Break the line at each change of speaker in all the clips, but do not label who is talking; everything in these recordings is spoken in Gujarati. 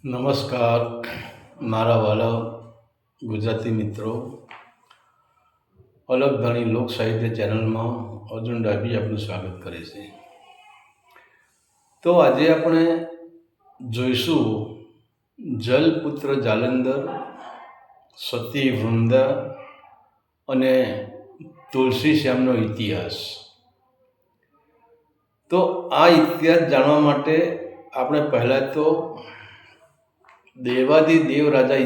નમસ્કાર મારા વાલા ગુજરાતી મિત્રો. અલગ ધણી લોક સાહિત્ય ચેનલમાં અર્જુન ડાભી આપનું સ્વાગત કરે છે. તો આજે આપણે જોઈશું જલપુત્ર જાલંધર, સતી વૃંદા અને તુલસી શ્યામનો ઇતિહાસ. તો આ ઇતિહાસ જાણવા માટે આપણે પહેલાં તો દેવાદિદેવ રાજા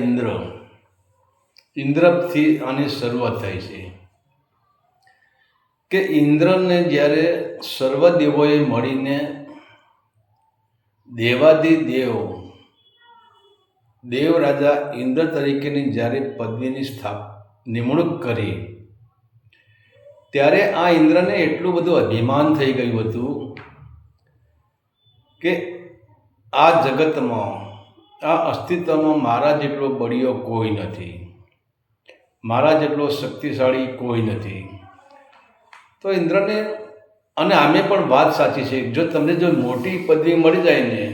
ઇન્દ્રથી આની શરૂઆત થાય છે કે ઇન્દ્રને જ્યારે સર્વ દેવોએ મળીને દેવ રાજા ઇન્દ્ર તરીકેની જ્યારે પદવીની નિમણૂક કરી, ત્યારે આ ઇન્દ્રને એટલું બધું અભિમાન થઈ ગયું હતું કે આ જગતમાં, આ અસ્તિત્વમાં મારા જેટલો બળિયો કોઈ નથી, મારા જેટલો શક્તિશાળી કોઈ નથી. તો ઇન્દ્રને, અને આમે પણ વાત સાચી છે, જો તમને મોટી પદવી મળી જાય ને,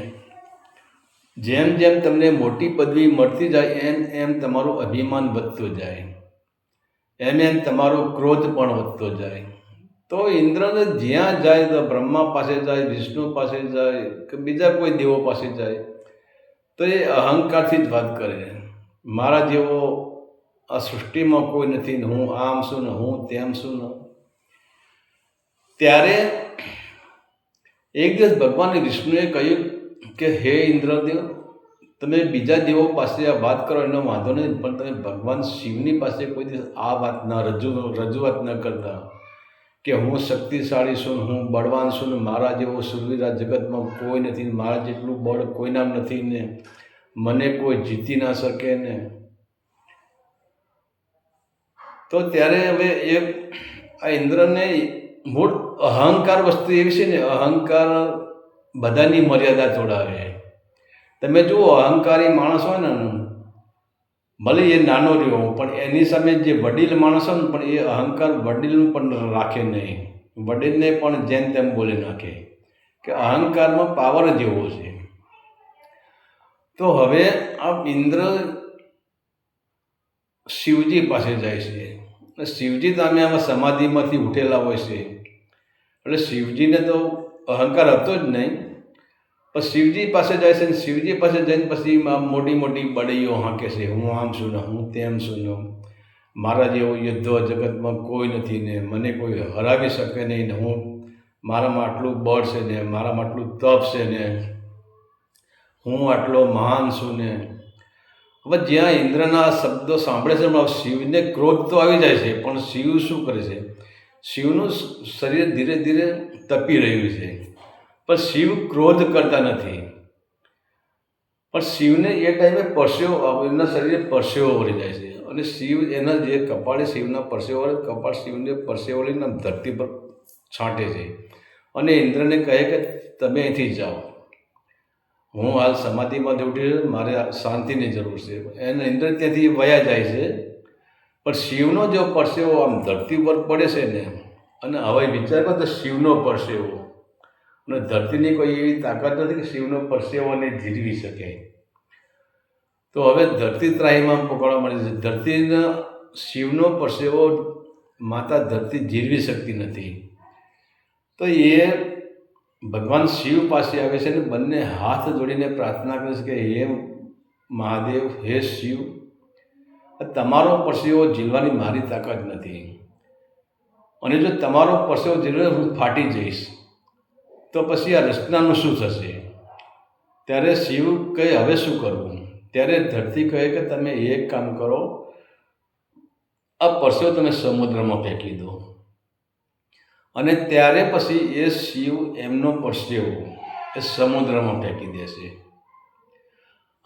જેમ જેમ તમને મોટી પદવી મળતી જાય એમ એમ તમારું અભિમાન વધતું જાય, એમ એમ તમારો ક્રોધ પણ વધતો જાય. તો ઇન્દ્રને જ્યાં જાય તો બ્રહ્મા પાસે જાય, વિષ્ણુ પાસે જાય કે બીજા કોઈ દેવો પાસે જાય તો એ અહંકારથી જ વાત કરે. મારા જેવો આ સૃષ્ટિમાં કોઈ નથી ને હું આમ છું ને હું તેમ છું ને. ત્યારે એક દિવસ ભગવાન વિષ્ણુએ કહ્યું કે હે ઇન્દ્રદેવ, તમે બીજા દેવો પાસે આ વાત કરો એનો વાંધો નહીં, પણ તમે ભગવાન શિવની પાસે કોઈ દિવસ આ વાતના રજૂઆત ન કરતા કે હું શક્તિશાળી છું, હું બળવાન છું ને મારા જેવો શૂરવીર આ જગતમાં કોઈ નથી, મારા જેટલું બળ કોઈના નથી ને મને કોઈ જીતી ના શકે ને. તો ત્યારે હવે આ ઇન્દ્રને મૂળ અહંકાર વસ્તુ એવી છે ને, અહંકાર બધાની મર્યાદા તોડાવે. તમે જુઓ, અહંકારી માણસ હોય ને, ભલે એ નાનો રહ્યો પણ એની સામે જે વડીલ માણસ હોય ને, પણ એ અહંકાર વડીલનું પણ રાખે નહીં, વડીલને પણ જેમ તેમ બોલી નાખે કે અહંકારમાં પાવર જેવો છે. તો હવે આ ઇન્દ્ર શિવજી પાસે જાય છે. શિવજી તો આમાં સમાધિમાંથી ઉઠેલા હોય છે, એટલે શિવજીને તો અહંકાર હતો જ નહીં. પણ શિવજી પાસે જાય છે, શિવજી પાસે જઈને પછી મોટી મોટી બળીઓ હાંકે છે, હું આમ છું ને હું તેમ છું ને મારા જેવો યુદ્ધો જગતમાં કોઈ નથી ને મને કોઈ હરાવી શકે નહીં ને મારામાં આટલું બળ છે ને મારામાં આટલું તપ છે ને હું આટલો મહાન છું ને. હવે જ્યાં ઇન્દ્રના શબ્દો સાંભળે છે, શિવને ક્રોધ તો આવી જાય છે, પણ શિવ શું કરે છે? શિવનું શરીર ધીરે ધીરે તપી રહ્યું છે, પણ શિવ ક્રોધ કરતા નથી. પણ શિવને એ ટાઈમે એમના શરીરે પરસેવો વળી જાય છે, અને શિવ એના જે કપાળે શિવના પરસેવો વળે, કપાળ શિવને પરસેવો વળીને ધરતી પર છાંટે છે અને ઇન્દ્રને કહે કે તમે અહીંથી જાઓ, હું હાલ સમાધિમાંથી ઉઠી, મારે શાંતિની જરૂર છે. એને ઇન્દ્ર ત્યાંથી વયા જાય છે. પણ શિવનો જો પરસેવો આમ ધરતી પર પડે છે ને, અને હવે વિચાર કરો તો શિવનો પરસેવો, અને ધરતીની કોઈ એવી તાકાત નથી કે શિવનો પરસેવોને જીરવી શકે. તો હવે ધરતી ત્રાહીમાં પકડવા મળે છે. ધરતીના શિવનો પરસેવો માતા ધરતી જીરવી શકતી નથી. તો એ ભગવાન શિવ પાસે આવે છે અને બંને હાથ જોડીને પ્રાર્થના કરે છે કે હે મહાદેવ, હે શિવ, તમારો પરસેવો ઝીલવાની મારી તાકાત નથી, અને જો તમારો પરસેવો ઝીલે હું ફાટી જઈશ તો પછી આ રચનાનું શું થશે? ત્યારે શિવ કહે હવે શું કરવું? ત્યારે ધરતી કહે કે તમે એક કામ કરો, આ પરસેવો તમે સમુદ્રમાં ફેંકી દો. અને ત્યારે પછી એ શિવ એમનો પરસેવો એ સમુદ્રમાં ફેંકી દેશે.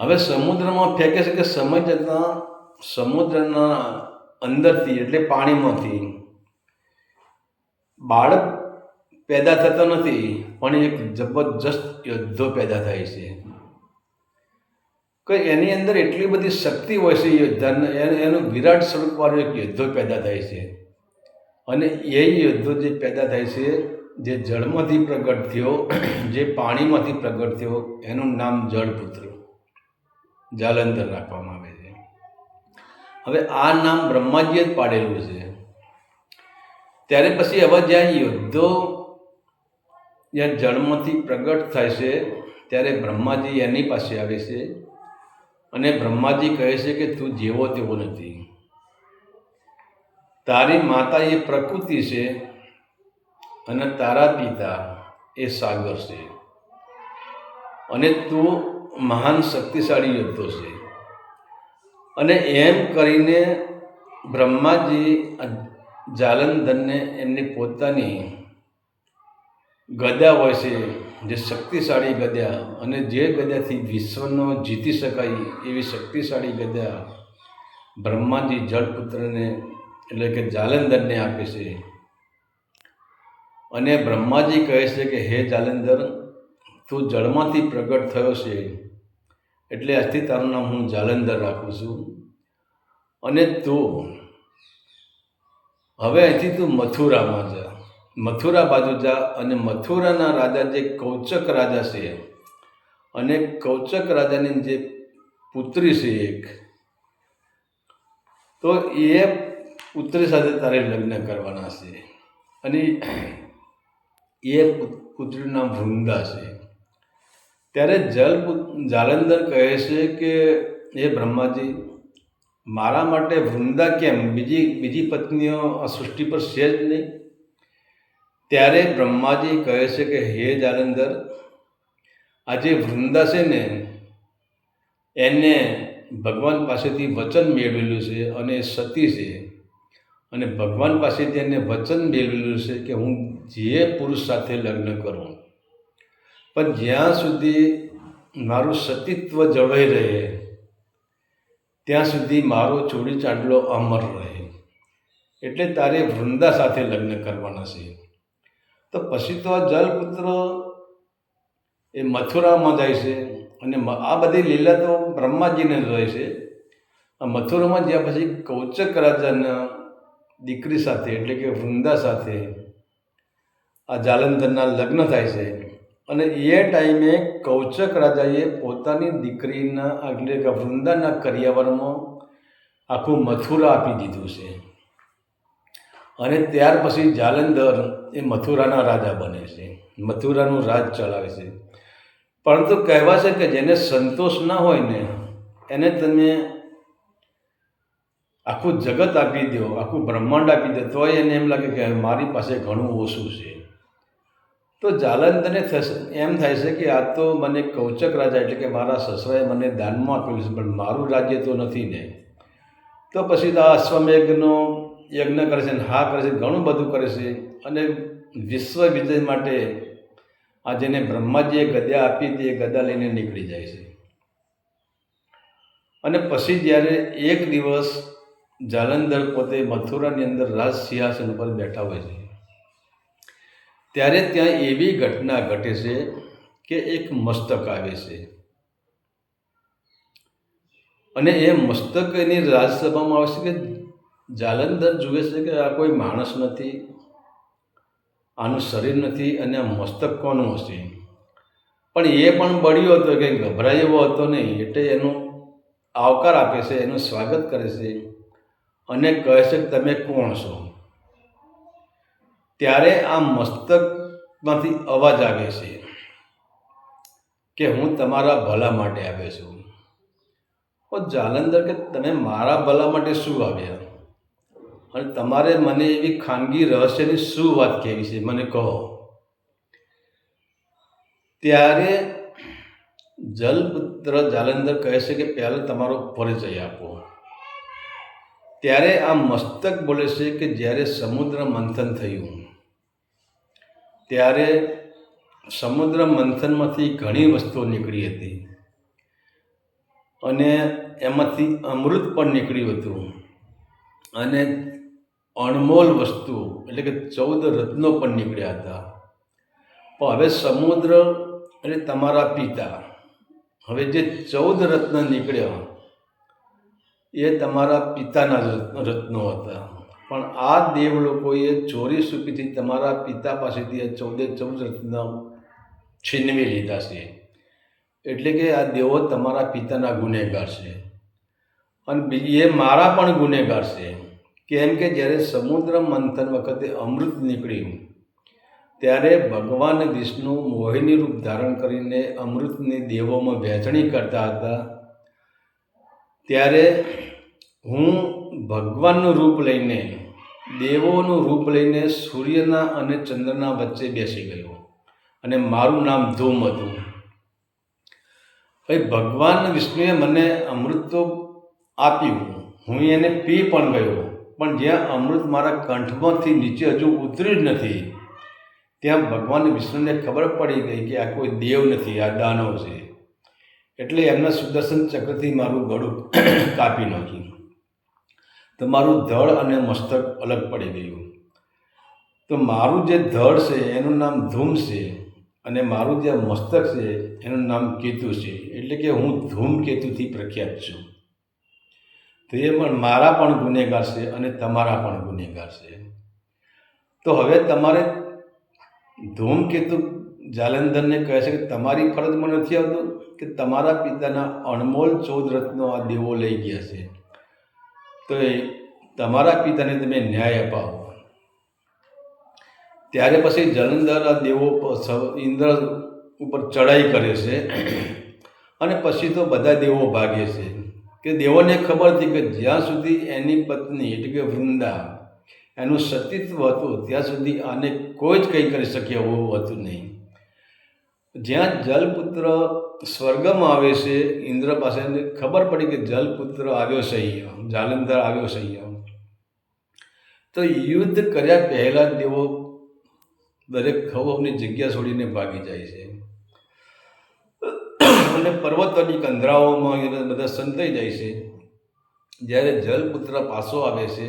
હવે સમુદ્રમાં ફેંકે છે કે સમય જતાં સમુદ્રના અંદરથી, એટલે પાણીમાંથી બાળક પેદા થતા નથી, પણ એક જબરજસ્ત યોદ્ધો પેદા થાય છે કે એની અંદર એટલી બધી શક્તિ હોય છે. યોદ્ધાને એનું વિરાટ સ્વરૂપવાળો એક યોદ્ધો પેદા થાય છે, અને એ યોદ્ધો જે પેદા થાય છે, જે જળમાંથી પ્રગટ થયો, જે પાણીમાંથી પ્રગટ થયો, એનું નામ જળપુત્ર. જાલંધર રાખવામાં આવે છે. હવે આ નામ બ્રહ્માજીએ જ પાડેલું છે. ત્યારે પછી હવે જ્યાં યુદ્ધો જ્યાં જળમાંથી પ્રગટ થાય છે ત્યારે બ્રહ્માજી એની પાસે આવે છે અને બ્રહ્માજી કહે છે કે તું જેવો તેવો નથી. તારી માતા એ પ્રકૃતિ છે અને તારા પિતા એ સાગર છે અને તું મહાન શક્તિશાળી યોદ્ધો છે. અને એમ કરીને બ્રહ્માજી જાલંધરને એમની પોતાની ગદા હોય છે, જે શક્તિશાળી ગદા અને જે ગદાથી વિશ્વનો જીતી શકાય એવી શક્તિશાળી ગદા બ્રહ્માજી જળપુત્રને એટલે કે જાલંધરને આપે છે. અને બ્રહ્માજી કહે છે કે હે જાલંધર, તું જળમાંથી પ્રગટ થયો છે એટલે આજથી તારું નામ હું જાલંધર રાખું છું. અને તું હવે અહીંથી તું મથુરામાં જા, મથુરા બાજુ જા. અને મથુરાના રાજા જે કૌચક રાજા છે અને કૌચક રાજાની જે પુત્રી છે એક, તો એ પુત્રી સાથે તારે લગ્ન કરવાના છે. અને એ પુત્રીનું નામ વૃંદા છે. ત્યારે જાલંધર કહે છે કે હે બ્રહ્માજી, મારા માટે વૃંદા કેમ? બીજી પત્નીઓ આ સૃષ્ટિ પર છે જ નહીં. ત્યારે બ્રહ્માજી કહે છે કે હે જાલંધર, આ જે વૃંદા છે ને એને ભગવાન પાસેથી વચન મેળવેલું છે અને એ સતી છે. અને ભગવાન પાસેથી એને વચન મેળવેલું છે કે હું જે પુરુષ સાથે લગ્ન કરું, પણ જ્યાં સુધી મારું સતીત્વ જળવાઈ રહે ત્યાં સુધી મારો ચોડી ચાંદલો અમર રહે. એટલે તારે વૃંદા સાથે લગ્ન કરવાના છે. તો પછી તો આ જલપુત્ર એ મથુરામાં જાય છે અને આ બધી લીલા તો બ્રહ્માજીને જ હોય છે. આ મથુરામાં જ્યાં પછી કૌચક રાજાના દીકરી સાથે એટલે કે વૃંદા સાથે આ જાલંધરના લગ્ન થાય છે. અને એ ટાઈમે કૌચક રાજાએ પોતાની દીકરીના એટલે કે વૃંદાના કરિયાવરમાં આખું મથુરા આપી દીધું છે. અને ત્યાર પછી જાલંધર એ મથુરાના રાજા બને છે, મથુરાનું રાજ ચલાવે છે. પરંતુ કહેવા છે કે જેને સંતોષ ના હોય ને એને તમે આખું જગત આપી દો, આખું બ્રહ્માંડ આપી દો, તોય એને એમ લાગે કે મારી પાસે ઘણું ઓછું છે. તો જાલંધરને એમ થાય છે કે આ તો મને કૌચક રાજા એટલે કે મારા સસરાએ મને દાનમાં આપેલું છે, પણ મારું રાજ્ય તો નથી ને. તો પછી તો આ અશ્વમેઘનો યજ્ઞ કરે છે ને હા કરે છે, ઘણું બધું કરે છે. અને વિશ્વ વિજય માટે આ જેને બ્રહ્માજીએ ગદા આપી હતી એ ગદા લઈને નીકળી જાય છે. અને પછી જ્યારે એક દિવસ જાલંધર પોતે મથુરાની અંદર રાજ સિંહાસન પર બેઠા હોય છે, ત્યારે ત્યાં એવી ઘટના ઘટે છે કે એક મસ્તક આવે છે. અને એ મસ્તક એની રાજસભામાં આવે છે કે જાલંધર જુએ છે કે આ કોઈ માણસ નથી, આનું શરીર નથી, અને આ મસ્તક કોનું હશે? પણ એ પણ બળ્યો હતો કે ગભરાય એવો હતો નહીં. એટલે એનો આવકાર આપે છે, એનું સ્વાગત કરે છે અને કહે છે કે તમે કોણ છો? ત્યારે આ મસ્તકમાંથી અવાજ આવે છે કે હું તમારા ભલા માટે આવ્યો છું. તો જાલંધર કે તમે મારા ભલા માટે શું આવ્યા? અને તમારે મને એવી ખાનગી રહસ્યની શું વાત કહેવી છે, મને કહો. ત્યારે જલપુત્ર જાલંધર કહે છે કે પહેલાં તમારો પરિચય આપો. ત્યારે આ મસ્તક બોલે છે કે જ્યારે સમુદ્ર મંથન થયું ત્યારે સમુદ્ર મંથનમાંથી ઘણી વસ્તુઓ નીકળી હતી અને એમાંથી અમૃત પણ નીકળ્યું હતું અને અણમોલ વસ્તુ એટલે કે 14 રત્નો પણ નીકળ્યા હતા. પણ હવે સમુદ્ર એટલે તમારા પિતા, હવે જે 14 રત્ન નીકળ્યા એ તમારા પિતાના રત્નો હતા. પણ આ દેવ લોકોએ ચોરી છુપીથી તમારા પિતા પાસેથી 14 રત્ન છીનવી લીધા છે. એટલે કે આ દેવો તમારા પિતાના ગુનેગાર છે અને બીજી એ મારા પણ ગુનેગાર છે. કેમ કે જ્યારે સમુદ્ર મંથન વખતે અમૃત નીકળ્યું ત્યારે ભગવાન વિષ્ણુ મોહિની રૂપ ધારણ કરીને અમૃતની દેવોમાં વહેંચણી કરતા હતા. ત્યારે હું ભગવાનનું રૂપ લઈને, દેવોનું રૂપ લઈને સૂર્યના અને ચંદ્રના વચ્ચે બેસી ગયો અને મારું નામ ધૂમ હતું. ભાઈ, ભગવાન વિષ્ણુએ મને અમૃત તો આપ્યું, હું એને પી પણ ગયો, પણ જ્યાં અમૃત મારા કંઠમાંથી નીચે હજુ ઉતર્યું જ નથી ત્યાં ભગવાન વિષ્ણુને ખબર પડી ગઈ કે આ કોઈ દેવ નથી, આ દાનવ છે. એટલે એમના સુદર્શન ચક્રથી મારું ગળું કાપી નાખ્યું. તો મારું ધડ અને મસ્તક અલગ પડી ગયું. તો મારું જે ધડ છે એનું નામ ધૂમ છે અને મારું જે મસ્તક છે એનું નામ કેતુ છે. એટલે કે હું ધૂમકેતુથી પ્રખ્યાત છું. તો એ પણ મારા પણ ગુનેગાર છે અને તમારા પણ ગુનેગાર છે. તો હવે તમારે ધૂમકેતુ જાલંધરને કહે છે કે તમારી ફરજમાં નથી આવતું કે તમારા પિતાના અણમોલ 14 રત્નો આ દેવો લઈ ગયા છે, તો એ તમારા પિતાને તમે ન્યાય અપાવો. ત્યારે પછી જલંધર આ દેવો ઇન્દ્ર ઉપર ચડાઈ કરે છે અને પછી તો બધા દેવો ભાગે છે. કે દેવોને ખબર હતી કે જ્યાં સુધી એની પત્ની એટલે કે વૃંદા એનું સતીત્વ હતું ત્યાં સુધી આને કોઈ જ કંઈ કરી શકે એવું હતું નહીં. જ્યાં જલપુત્ર સ્વર્ગમાં આવે છે, ઇન્દ્ર પાસે ખબર પડી કે જલપુત્ર આવ્યો છે અહીંયા, જાલંધર આવ્યો છે અહીંયા, તો યુદ્ધ કર્યા પહેલાં દેવો દરેક ખવની જગ્યા છોડીને ભાગી જાય છે અને પર્વતોની કંધરાઓમાં એ બધા સંતાઈ જાય છે. જ્યારે જલપુત્ર પાછો આવે છે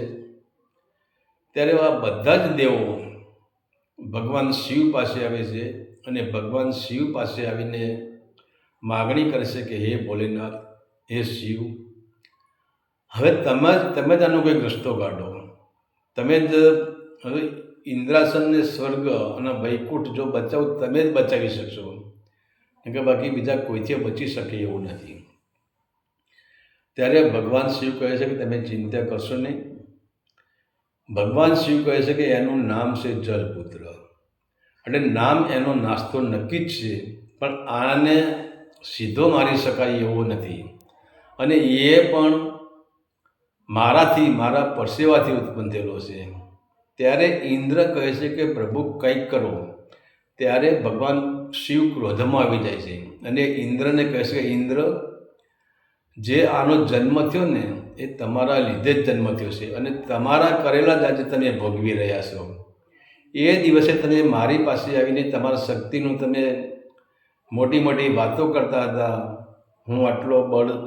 ત્યારે આ બધા જ દેવો ભગવાન શિવ પાસે આવે છે અને ભગવાન શિવ પાસે આવીને માગણી કરે છે કે હે ભોલેનાથ, હે શિવ, હવે તમે જ આનો કંઈક રસ્તો કાઢો. તમે જ હવે ઇન્દ્રાસનને સ્વર્ગ અને વૈકુંઠ જો બચાવો તમે જ બચાવી શકશો, કેમ કે બાકી બીજા કોઈથી બચી શકે એવું નથી. ત્યારે ભગવાન શિવ કહે છે કે તમે ચિંતા કરશો નહીં. ભગવાન શિવ કહે છે કે એનું નામ છે જલપુત્ર, એટલે નામ એનો નાસ્તો નક્કી જ છે, પણ આને સીધો મારી શકાય એવો નથી અને એ પણ મારાથી, મારા પરસેવાથી ઉત્પન્ન થયેલો છે. ત્યારે ઇન્દ્ર કહે છે કે પ્રભુ કંઈક કરો. ત્યારે ભગવાન શિવ ક્રોધમાં આવી જાય છે અને ઇન્દ્રને કહે છે કે ઇન્દ્ર, જે આનો જન્મ થયો ને એ તમારા લીધે જ જન્મ થયો છે અને તમારા કરેલા જ આજે તમે ભોગવી રહ્યા છો. એ દિવસે તમે મારી પાસે આવીને તમારા શક્તિનું તમે મોટી મોટી વાતો કરતા હતા, હું આટલો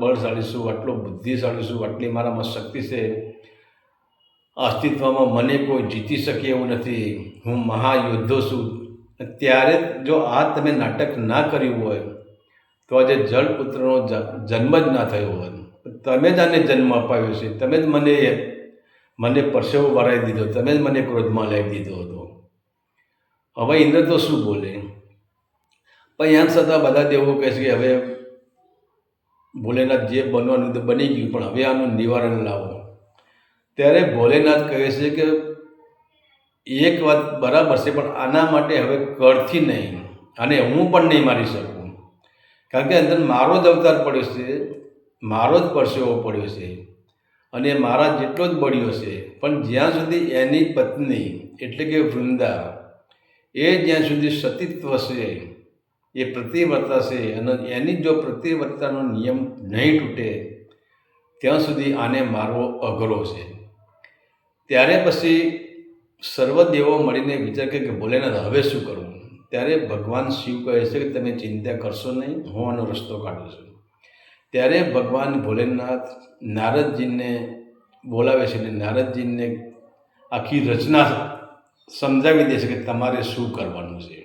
બળશાળી છું, આટલો બુદ્ધિશાળી છું, આટલી મારામાં શક્તિ છે, અસ્તિત્વમાં મને કોઈ જીતી શકે એવું નથી, હું મહાયોદ્ધો છું. ત્યારે જો આ તમે નાટક ના કર્યું હોય તો આજે જલપુત્રનો જન્મ જ ના થયો હોત. તમે જ આને જન્મ અપાવ્યો છે, તમે જ મને પરસેવો વરાવી દીધો, તમે જ મને ક્રોધમાં લાવી દીધો હતો. હવે ઇન્દ્ર તો શું બોલે? પણ એમ છતાં બધા દેવો કહે છે કે હવે ભોલેનાથ જે બનવાનું તો બની ગયું, પણ હવે આનું નિવારણ લાવો. ત્યારે ભોલેનાથ કહે છે કે એક વાત બરાબર છે, પણ આના માટે હવે કરથી નહીં, આને હું પણ નહીં મારી શકું, કારણ કે અંદર મારો જ અવતાર પડ્યો છે, મારો જ પરસેવો પડ્યો છે અને મારા જેટલો જ બળ્યો છે. પણ જ્યાં સુધી એની પત્ની એટલે કે વૃંદા એ જ્યાં સુધી સતીત્વ છે, એ પ્રતિવ્રતા છે અને એની જો પ્રતિવ્રતાનો નિયમ નહીં તૂટે ત્યાં સુધી આને મારવો અઘરો છે. ત્યારે પછી સર્વદેવો મળીને વિચાર કરે કે ભોલેનાથ હવે શું કરવું? ત્યારે ભગવાન શિવ કહે છે કે તમે ચિંતા કરશો નહીં, હું આનો રસ્તો કાઢું છું. ત્યારે ભગવાન ભોલેનાથ નારદજીને બોલાવે છે અને નારદજીને આખી રચના સમજાવી દે છે કે તમારે શું કરવાનું છે.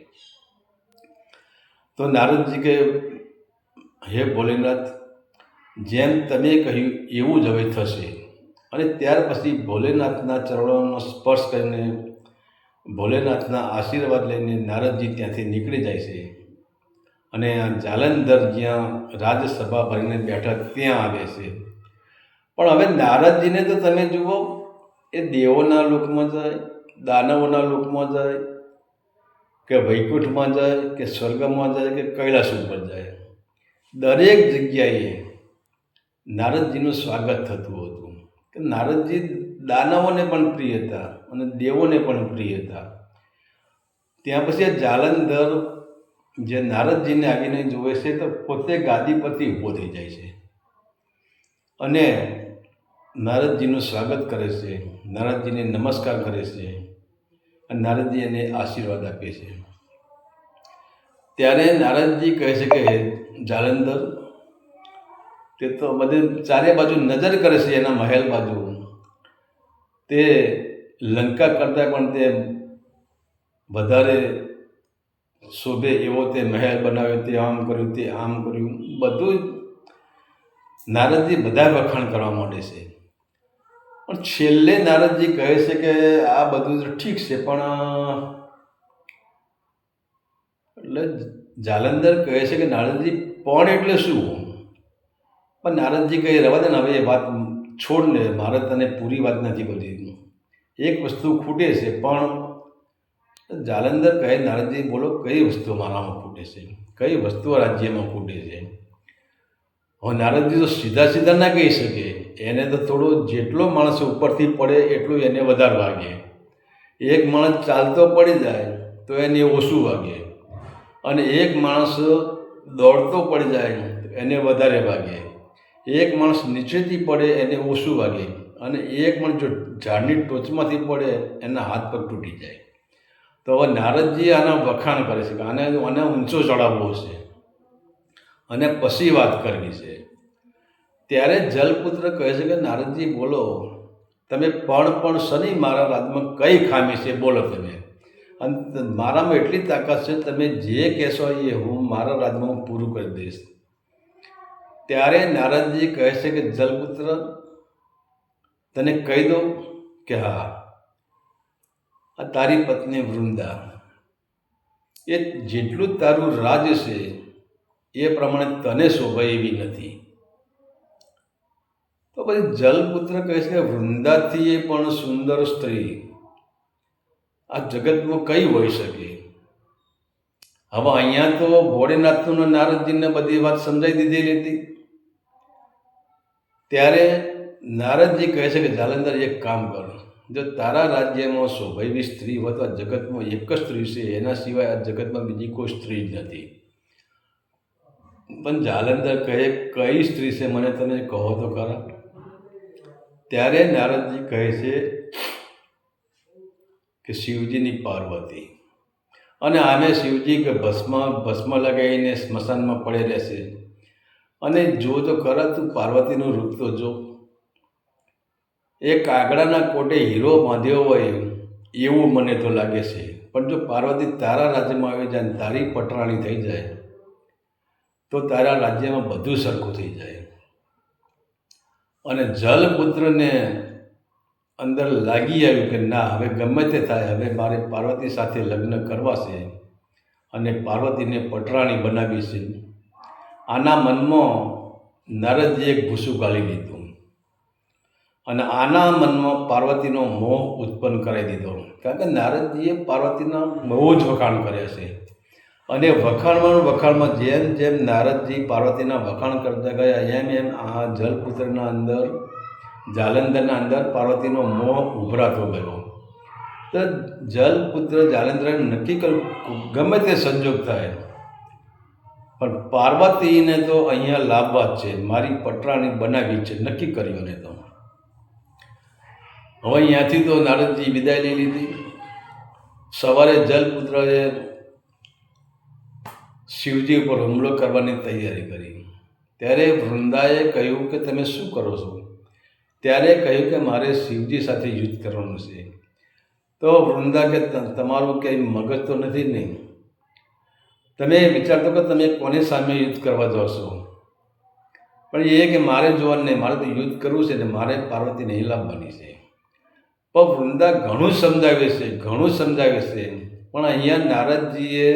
તો નારદજી કે હે ભોલેનાથ, જેમ તમે કહ્યું એવું જ હવે થશે. અને ત્યાર પછી ભોલેનાથના ચરણોનો સ્પર્શ કરીને ભોલેનાથના આશીર્વાદ લઈને નારદજી ત્યાંથી નીકળી જાય છે અને આ જાલંધર જ્યાં રાજસભા ભરીને બેઠા ત્યાં આવે છે. પણ હવે નારદજીને તો તમે જુઓ, એ દેવોના લોકમાં જાય, દાનવોના લોકમાં જાય, કે વૈકુંઠમાં જાય, કે સ્વર્ગમાં જાય, કે કૈલાસ ઉપર જાય, દરેક જગ્યાએ નારદજીનું સ્વાગત થતું હતું. કે નારદજી દાનવોને પણ પ્રિય હતા અને દેવોને પણ પ્રિય હતા. ત્યાં પછી જાલંધર જે નારદજીને આવીને જુએ છે તો પોતે ગાદી પરથી ઊભો થઈ જાય છે અને નારદજીનું સ્વાગત કરે છે, નારદજીને નમસ્કાર કરે છે અને નારદજી એને આશીર્વાદ આપે છે. ત્યારે નારદજી કહે છે કે જાલંધર, તે તો બધે ચારે બાજુ નજર કરે છે એના મહેલ બાજુ. તે લંકા કરતાં પણ તે વધારે શોભે એવો તે મહેલ બનાવ્યો, તે આમ કર્યું, તે આમ કર્યું, બધું નારદજી બધા વખાણ કરવા માંડે છે. પણ છેલ્લે નારદજી કહે છે કે આ બધું તો ઠીક છે, પણ એટલે જાલંધર કહે છે કે નારદજી પણ એટલે શું? પણ નારદજી કહે રવા દે ને, હવે એ વાત છોડ ને, મારે તને પૂરી વાત નથી બધી, એક વસ્તુ ખૂટે છે. પણ જાલંધર કહે, નારદજી બોલો, કઈ વસ્તુ મારામાં ખૂટે છે, કઈ વસ્તુ રાજ્યમાં ખૂટે છે? હવે નારદજી તો સીધા સીધા ના કહી શકે, એને તો થોડો જેટલો માણસ ઉપરથી પડે એટલું એને વધારે વાગે. એક માણસ ચાલતો પડી જાય તો એને ઓછું વાગે, અને એક માણસ દોડતો પડી જાય તો એને વધારે વાગે. એક માણસ નીચેથી પડે એને ઓછું વાગે, અને એક માણસ જો ઝાડની ટોચમાંથી પડે એના હાથ પગ તૂટી જાય. તો હવે નારદજી આના વખાણ કરે છે કે આને ઊંચો ચડાવવો છે અને પછી વાત કરવી છે. ત્યારે જલપુત્ર કહે છે કે નારદજી બોલો, તમે પણ શનિ મારા રાજમાં કઈ ખામી છે બોલો તમે, અને મારામાં એટલી તાકાત છે, તમે જે કહેશો એ હું મારા રાજમાં પૂરું કરી દઈશ. ત્યારે નારદજી કહે છે કે જલપુત્ર, તને કહી દઉં કે હા, આ તારી પત્ની વૃંદા, એ જેટલું તારું રાજ છે એ પ્રમાણે તને શોભાય એવી નથી. તો પછી જલપુત્ર કહે છે કે વૃંદાથી પણ સુંદર સ્ત્રી આ જગતમાં કઈ હોઈ શકે? હવે અહીંયા તો ભોળેનાથનું નારદજીને બધી વાત સમજાઈ દીધેલી હતી. ત્યારે નારદજી કહે છે કે જાલંધર, એક કામ કર, જો તારા રાજ્યમાં શોભાવી સ્ત્રી હોય તો આ જગતમાં એક જ સ્ત્રી છે, એના સિવાય આ જગતમાં બીજી કોઈ સ્ત્રી જ નથી. પણ જાલંધર કહે, કઈ સ્ત્રી છે મને તમે કહો તો ખરા. ત્યારે નારદજી કહે છે કે શિવજીની પાર્વતી. અને આમે શિવજી કે ભસ્મ લગાવીને સ્મશાનમાં પડે રહેશે. અને જો તો ખરા, તું પાર્વતીનું રૂપ તો જો, એ કાગડાના કોટે હીરો બાંધ્યો હોય એવું મને તો લાગે છે. પણ જો પાર્વતી તારા રાજ્યમાં આવી જાય, તારી પટરાણી થઈ જાય, તો તારા રાજ્યમાં બધું સરખું થઈ જાય. અને જલપુત્રને અંદર લાગી આવ્યું કે ના, હવે ગમે તે થાય, હવે મારે પાર્વતી સાથે લગ્ન કરવા છે અને પાર્વતીને પટરાણી બનાવી છે. આના મનમાં નારદજીએ એક ભૂસું ગાળી દીધું અને આના મનમાં પાર્વતીનો મોહ ઉત્પન્ન કરાવી દીધો. કારણ કે નારદજીએ પાર્વતીના બહુ જ વખાણ કર્યા છે, અને વખાણમાં જેમ જેમ નારદજી પાર્વતીના વખાણ કરતા ગયા, એમ એમ આ જલપુત્રના અંદર, જાલંધરના અંદર પાર્વતીનો મોહ ઉભરાતો ગયો. તો જલપુત્ર જાલંધરે નક્કી કર્યું, ગમે તે સંજોગ થાય પણ પાર્વતીને તો અહીંયા લાવવા જ છે, મારી પટરાણી બનાવી છે, નક્કી કર્યું. ને તો હવે અહીંયાથી તો નારદજી વિદાય લઈ લીધી. સવારે જલપુત્રએ શિવજી ઉપર હુમલો કરવાની તૈયારી કરી. ત્યારે વૃંદાએ કહ્યું કે તમે શું કરો છો? ત્યારે કહ્યું કે મારે શિવજી સાથે યુદ્ધ કરવાનું છે. તો વૃંદા કે તમારું કંઈ મગજ તો નથી નહીં, તમે વિચારતો કે તમે કોની સામે યુદ્ધ કરવા જાઓ છો? પણ એ કે મારે જોવાનું નહીં, મારે તો યુદ્ધ કરવું છે ને મારે પાર્વતીને હિલાવવાની છે. પણ વૃંદા ઘણું સમજાવે છે, પણ અહીંયા નારદજીએ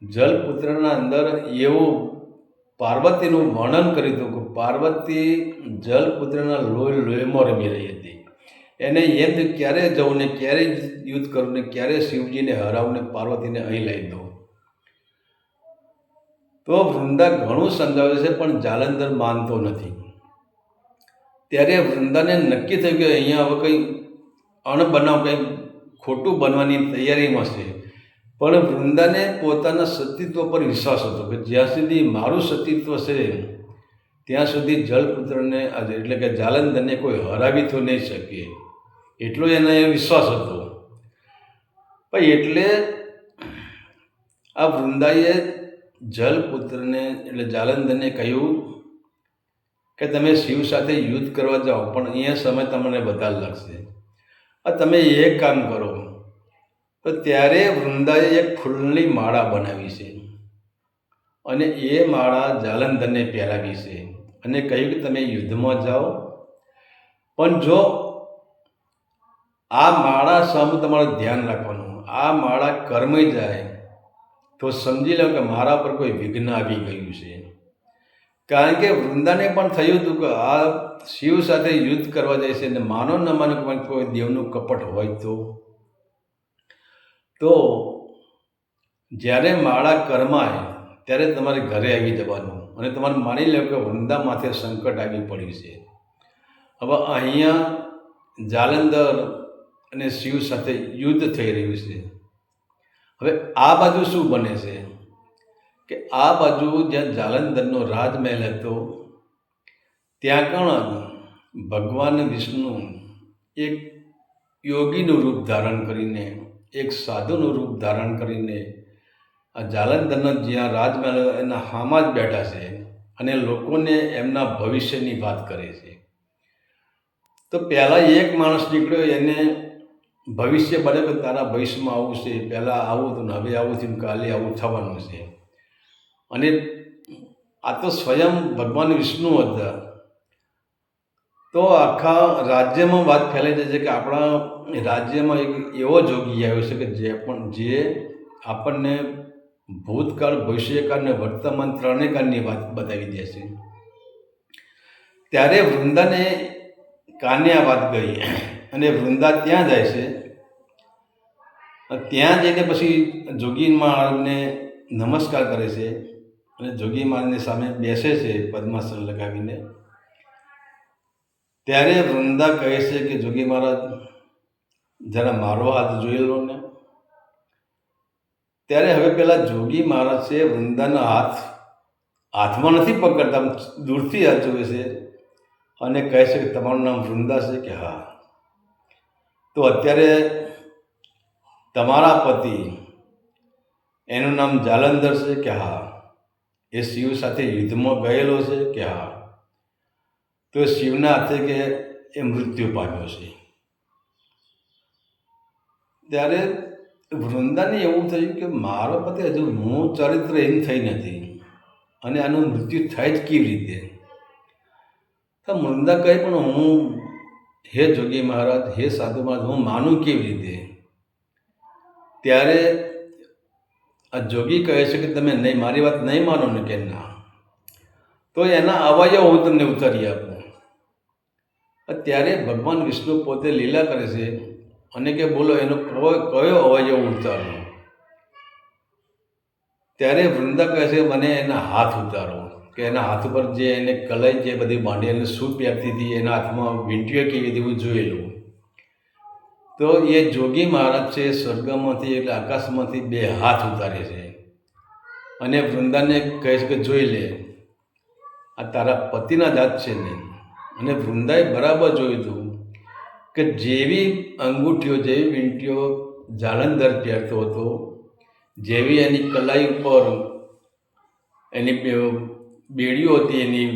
જલપુત્રના અંદર એવું પાર્વતીનું વર્ણન કર્યું હતું કે પાર્વતી જલપુત્રના લોહીમાં રમી રહી હતી. એને એમ થયું ક્યારે જવું ને ક્યારે યુદ્ધ કરવું ને ક્યારે શિવજીને હરાવું ને પાર્વતીને અહીં લઈ દઉં. તો વૃંદા ઘણું સમજાવે છે પણ જાલંધર માનતો નથી. ત્યારે વૃંદાને નક્કી થયું કે અહીંયા હવે કંઈ અણબનાવ કંઈ ખોટું બનવાની તૈયારીમાં છે. પણ વૃંદાને પોતાના સતીત્વ પર વિશ્વાસ હતો કે જ્યાં સુધી મારું સતીત્વ છે ત્યાં સુધી જલપુત્રને એટલે કે જાલંધરને કોઈ હરાવી તો નહીં શકે, એટલો એને વિશ્વાસ હતો. પણ એટલે આ વૃંદાએ જલપુત્રને એટલે જાલંધરને કહ્યું કે તમે શિવ સાથે યુદ્ધ કરવા જાઓ, પણ અહીંયા સમય તમને વધારે લાગશે. તમે એક કામ કરો. તો ત્યારે વૃંદાએ એક ફૂલની માળા બનાવી છે અને એ માળા જાલંધરને પહેરાવી છે અને કહ્યું કે તમે યુદ્ધમાં જાઓ, પણ જો આ માળા સામે તમારે ધ્યાન રાખવાનું, આ માળા કર્મી જાય તો સમજી લો કે મારા પર કોઈ વિઘ્ન આવી ગયું છે. કારણ કે વૃંદાને પણ થયું હતું કે આ શિવ સાથે યુદ્ધ કરવા જાય છે અને માનો ન માનો કોઈ દેવનું કપટ હોય તો જ્યારે માળા કર્માય ત્યારે તમારે ઘરે આવી જવાનું અને તમારે માની લો કે વૃંદા માથે સંકટ આવી પડ્યું છે. હવે અહીંયા જાલંધર અને શિવ સાથે યુદ્ધ થઈ રહ્યું છે. હવે આ બાજુ શું બને છે કે આ બાજુ જ્યાં જાલંધરનો રાજમહેલ હતો ત્યાં પણ ભગવાન વિષ્ણુ એક યોગીનું રૂપ ધારણ કરીને, એક સાધુનું રૂપ ધારણ કરીને આ જાલંધરના જ્યાં રાજમહેલ એના હામાં જ બેઠા છે અને લોકોને એમના ભવિષ્યની વાત કરે છે. તો પહેલાં એક માણસ નીકળ્યો, એને ભવિષ્ય બને કે તારા ભવિષ્યમાં આવું છે, પહેલાં આવું હતું ને હવે આવું થયું, કાલે આવું થવાનું છે. અને આ તો સ્વયં ભગવાન વિષ્ણુ હતા. તો આખા રાજ્યમાં વાત ફેલાઈ જાય છે કે આપણા રાજ્યમાં એક એવો જોગી આવ્યો છે કે જે આપણને ભૂતકાળ, ભવિષ્યકાળ અને વર્તમાન ત્રણેય કાળની વાત બતાવી દે છે. ત્યારે વૃંદાને કાને આ વાત ગઈ અને વૃંદા ત્યાં જાય છે. ત્યાં જઈને પછી જોગી મહારાજને નમસ્કાર કરે છે અને જોગી મહારાજની સામે બેસે છે પદ્માસન લગાવીને. ત્યારે વૃંદા કહે છે કે જોગી મહારાજ જરા મારો હાથ જોઈ લો ને. ત્યારે હવે પેલા જોગી મહારાજ છે વૃંદાના હાથમાં નથી પકડતા, દૂરથી હાથ જોવે છે અને કહે છે કે તમારું નામ વૃંદા છે કે હા? તો અત્યારે તમારા પતિ એનું નામ જાલંધર છે કે હા? એ શિવ સાથે યુદ્ધમાં ગયેલો છે કે હા? તો શિવના હાથે કે એ મૃત્યુ પામ્યો છે. ત્યારે વૃંદાને એવું થયું કે મારો પતિ હજુ હું ચરિત્રહીન થઈ નથી અને આનું મૃત્યુ થાય જ કેવી રીતે? તો વૃંદા કહે પણ હું, હે જોગી મહારાજ, હે સાધુ મહારાજ, હું માનું કેવી રીતે? ત્યારે આ જોગી કહે છે કે તમે નહીં, મારી વાત નહીં માનો ને કે ના, તો એના અવયવ હું તમને ઉતારી આપું. ત્યારે ભગવાન વિષ્ણુ પોતે લીલા કરે છે અને કે બોલો એનો કયો અવયવ ઉતારો? ત્યારે વૃંદા કહે છે મને એના હાથ ઉતારો, કે એના હાથ ઉપર જે એને કલાઈ જે બધી બાંધી એને શું પહેરતી હતી, એના હાથમાં વીંટીઓ કેવી હતી હું જોઈ લઉં. તો એ જોગી મહારાજ છે સ્વર્ગમાંથી એટલે આકાશમાંથી બે હાથ ઉતારે છે અને વૃંદાને કહે છે કે જોઈ લે, આ તારા પતિના જ હાથ છે ને. અને વૃંદાએ બરાબર જોયું હતું કે જેવી અંગૂઠીઓ, જેવી વીંટીઓ જાલંધર પહેરતો હતો, જેવી એની કલાઈ ઉપર એની બેડીઓ હતી એની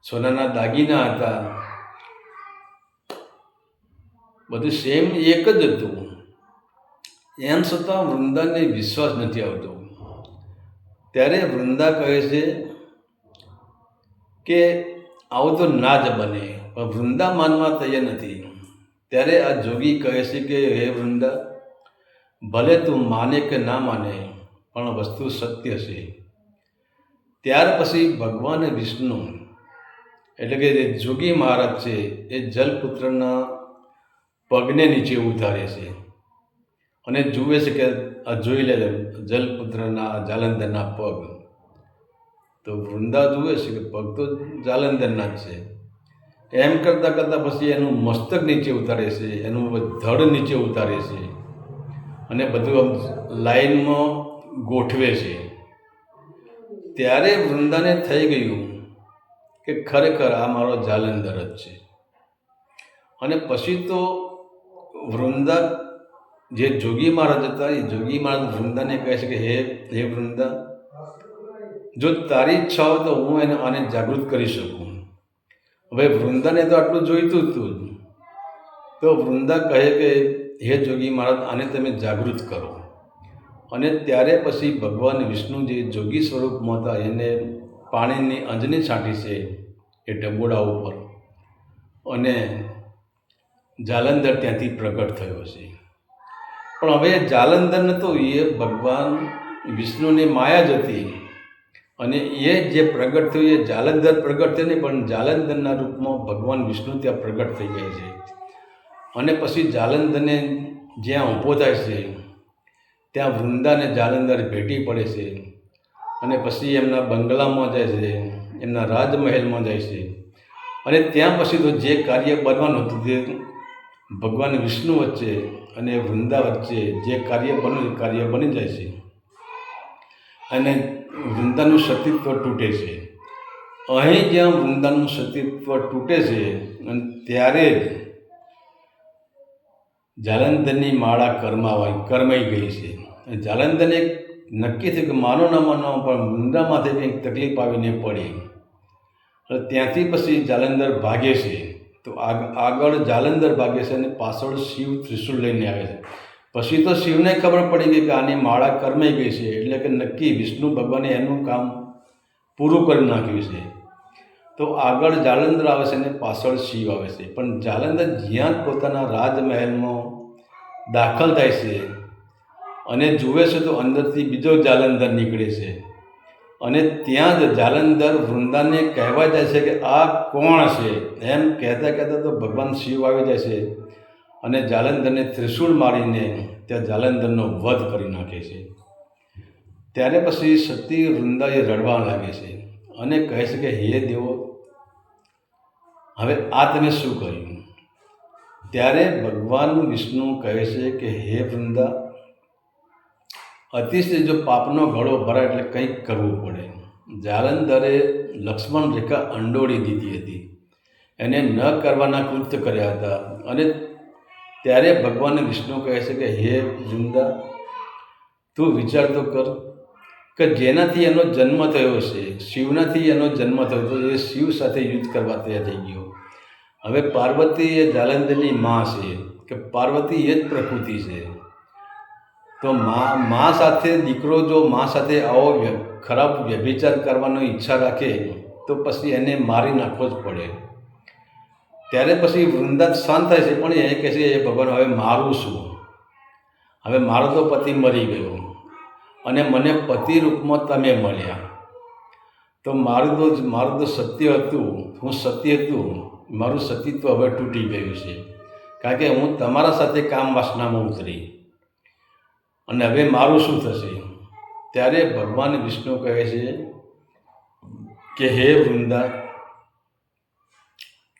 સોનાના દાગીના હતા, બધું સેમ એક જ હતું. એમ છતાં વૃંદાને વિશ્વાસ નથી આવતો. ત્યારે વૃંદા કહે છે કે આવું તો ના જ બને, પણ વૃંદા માનવા તૈયાર નથી. ત્યારે આ જોગી કહે છે કે હે વૃંદા, ભલે તું માને કે ના માને, પણ વસ્તુ સત્ય છે. ત્યાર પછી ભગવાન વિષ્ણુ એટલે કે જે જોગી મહારાજ છે એ જલપુત્રના પગને નીચે ઉતારે છે અને જુએ છે કે આ જોઈ લે જલપુત્રના જાલંધરના પગ. તો વૃંદા જુએ છે કે પગ તો જાલંધરના જ છે. એમ કરતાં કરતાં પછી એનું મસ્તક નીચે ઉતારે છે, એનું ધડ નીચે ઉતારે છે અને બધું આમ લાઈનમાં ગોઠવે છે. ત્યારે વૃંદાને થઈ ગયું કે ખરેખર આ મારો જાલંધર જ છે. અને પછી તો વૃંદા જે જોગી મહારાજ હતા એ જોગી મહારાજ વૃંદાને કહે છે કે હે વૃંદા, જો તારી ઈચ્છા હોય તો હું આને જાગૃત કરી શકું. હવે વૃંદાને તો આટલું જોઈતું હતું જ. તો વૃંદા કહે કે હે જોગી મહારાજ, આને તમે જાગૃત કરો. અને ત્યારે પછી ભગવાન વિષ્ણુ જે જોગી સ્વરૂપમાં હતા એને પાણીની અંજની છાંટી છે એ ડબોડા ઉપર, અને જાલંધર ત્યાંથી પ્રગટ થયો છે. પણ હવે જાલંધર નહોતો, એ ભગવાન વિષ્ણુની માયા જ હતી. અને એ જે પ્રગટ થયું એ જાલંધર પ્રગટ થયું નહીં, પણ જાલંધરના રૂપમાં ભગવાન વિષ્ણુ ત્યાં પ્રગટ થઈ ગયા છે. અને પછી જાલંધરને જ્યાં ઊભો થાય છે ત્યાં વૃંદાને જાલંધર ભેટી પડે છે. અને પછી એમના બંગલામાં જાય છે, એમના રાજમહેલમાં જાય છે. અને ત્યાં પછી તો જે કાર્ય બનવાનું હતું તે ભગવાન વિષ્ણુ વચ્ચે અને વૃંદા વચ્ચે જે કાર્ય બન્યું એ કાર્ય બની જાય છે. અને વૃંદાનું સતીત્વ તૂટે છે. અહીં જ્યાં વૃંદાનું સતીત્વ તૂટે છે અને ત્યારે જ જાલંધરની માળા કરમાઈ ગઈ છે. જાલંધરને નક્કી થયું કે માનો ન માનો પણ વૃંદામાંથી કંઈક તકલીફ આવીને પડી. ત્યાંથી પછી જાલંધર ભાગે છે. તો આગળ જાલંધર ભાગે છે અને પાછળ શિવ ત્રિશૂળ લઈને આવે છે. પછી તો શિવને ખબર પડી ગઈ કે આની માળા કરમાઈ ગઈ છે, એટલે કે નક્કી વિષ્ણુ ભગવાને એનું કામ પૂરું કરી નાખ્યું છે. તો આગળ જાલંધર આવે છે અને પાછળ શિવ આવે છે. પણ જાલંધર જ્યાં પોતાના રાજમહેલમાં દાખલ થાય છે અને જુએ છે તો અંદરથી બીજો જાલંધર નીકળે છે. અને ત્યાં જ જાલંધર વૃંદાને કહેવા જાય છે કે આ કોણ છે. એમ કહેતા કહેતા તો ભગવાન શિવ આવી જાય છે અને જાલંધરને ત્રિશૂળ મારીને ત્યાં જાલંધરનો વધ કરી નાખે છે. ત્યારે પછી સતી વૃંદાએ રડવા લાગે છે અને કહે છે કે હે દેવો, હવે આ તમે શું કર્યું? ત્યારે ભગવાન વિષ્ણુ કહે છે કે હે વૃંદા, અતિશય જો પાપનો ઘડો ભરાય એટલે કંઈક કરવું પડે. જાલંધરે લક્ષ્મણ રેખા અંડોળી દીધી હતી, એને ન કરવાના કૃત્ય કર્યા હતા. અને ત્યારે ભગવાન વિષ્ણુ કહે છે કે હે વૃંદા, તું વિચાર તો કર કે જેનાથી એનો જન્મ થયો છે, શિવનાથી એનો જન્મ થયો તો એ શિવ સાથે યુદ્ધ કરવા તૈયાર થઈ ગયો. હવે પાર્વતી એ જાલંધરની મા છે, કે પાર્વતી એ જ પ્રકૃતિ છે. તો મા સાથે દીકરો જો મા સાથે આવો ખરાબ વ્યભિચાર કરવાનો ઈચ્છા રાખે તો પછી એને મારી નાખવો જ પડે. ત્યારે પછી વૃંદા શાંત થાય છે, પણ એ કહે છે એ ભગવાન હવે મારું શું? હવે મારો તો પતિ મરી ગયો અને મને પતિ રૂપમાં તમે મળ્યા. તો મારું તો સત્ય હતું, હું સત્ય હતું, મારું સતીત્વ હવે તૂટી ગયું છે, કારણ કે હું તમારા સાથે કામ વાસનામાં ઉતરી. અને હવે મારું શું થશે? ત્યારે ભગવાન વિષ્ણુ કહે છે કે હે વૃંદા,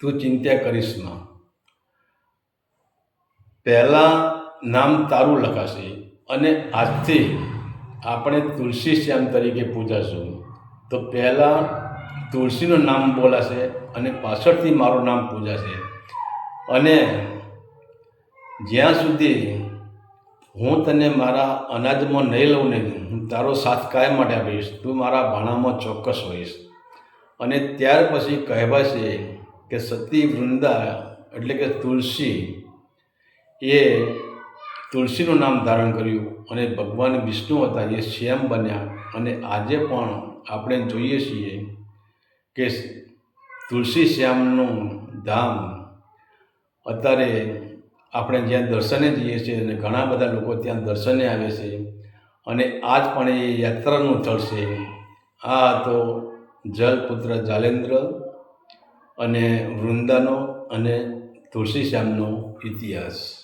તું ચિંતા કરીશ ના. પહેલાં નામ તારું લખાશે અને આજથી આપણે તુલસી શ્યામ તરીકે પૂજાશું. તો પહેલાં તુલસીનું નામ બોલાશે અને પાછળથી મારું નામ પૂજાશે. અને જ્યાં સુધી હું તને મારા અનાજમાં નહીં લઉં ને, હું તારો સાથ કાયમ માટે આપીશ, તું મારા ભાણામાં ચોક્કસ હોઈશ. અને ત્યાર પછી કહેવાય છે કે સતી વૃંદા એટલે કે તુલસી એ તુલસીનું નામ ધારણ કર્યું અને ભગવાન વિષ્ણુ હતા એ શ્યામ બન્યા. અને આજે પણ આપણે જોઈએ છીએ કે તુલસી શ્યામનું ધામ અત્યારે આપણે જ્યાં દર્શને જઈએ છીએ અને ઘણા બધા લોકો ત્યાં દર્શને આવે છે અને આજ પણ એ યાત્રાનું સ્થળ છે. આ હતો જલપુત્ર જાલેન્દ્ર અને વૃંદાનો અને તુલસીશ્યામનો ઇતિહાસ.